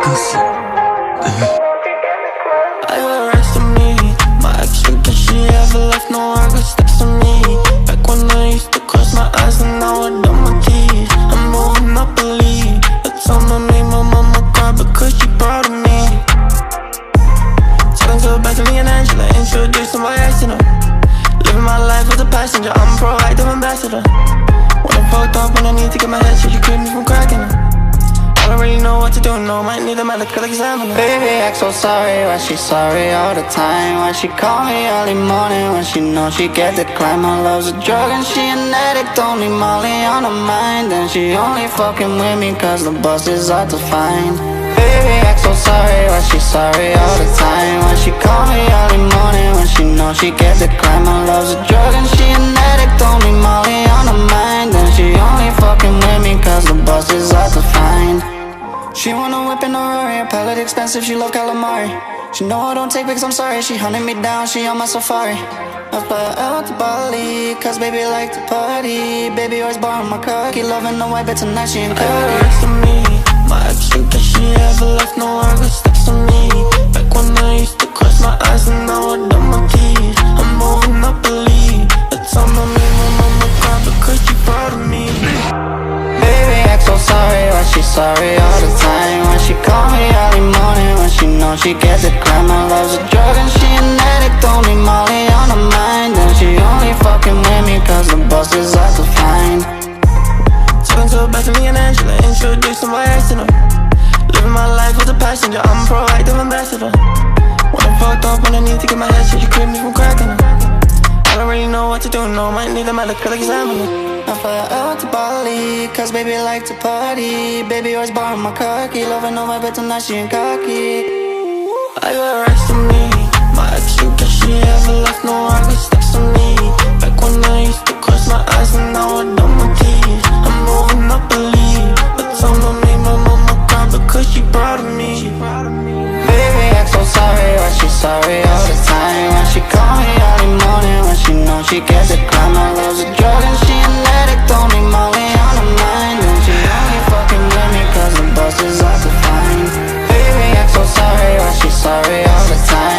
Cause I got rest on me. My ex think that she ever left no regrets on me. Back when I used to close my eyes and now I done my keys. I'm moving up a lead. That's on my name, my mama cried because she proud of me. Talking to her back to me and Angela, introducing my accident. Living my life with a passenger, I'm a proactive ambassador. When I'm fucked up, when I need to get my head straight, you keep me from cracking it. I don't really know what to do, no, might need a medical examiner. Baby, act so sorry, why she sorry all the time? Why she call me early morning when she know she get declined? My love's a drug and she an addict, only Molly on her mind. And she only fucking with me cause the bus is hard to find. Baby, act so sorry, why she sorry all the time? Why she call me early morning when she know she get declined? My love's a drug and she an addict, only Molly on her mind. And she only fucking with me cause the bus is hard to find. She wanna whip in a Rory, a palette expensive, she love calamari. She know I don't take pics, I'm sorry, she hunting me down, she on my safari. I fly out to Bali, cause baby like to party. Baby always borrowing my car, keep loving the white, but tonight she in I Cardi. got rest on me. My ex think that she ever left no regrets on me. Back when I used to close my eyes and now I done my keys. I'm moving up a lead. That's on my name, my mama cried because she proud of me. Baby, act so sorry, why she sorry all the time? When she call me early morning when she know she get declined? My love's a drug and she an addict, only Molly on her mind. And she only fucking with me cause the bus is hard to find. Talking to her back to me and Angela, introducing my accident. Living my life with a passenger, I'm a proactive ambassador. When I'm fucked up, when I need to get my head straight, you keep me from cracking it. I don't really know what to do, no, might need a medical examiner. I fly out to Bali, cause baby like to party. Baby always borrowing my car, keep loving the white, but tonight she in cocky. I got rest on me. My ex think that she ever left no regrets on me. Back when I used to close my eyes and now I done my keys. I'm moving up a lead. That's on my name, my mama cried because she proud of me. Baby, act so sorry, why she sorry all the time? When she call me early morning when she know she get declined? My love's a drug and she an addict, only Molly on her mind. And she only fucking with me cause the bus is hard to find. Baby, act so sorry, why she sorry all the time?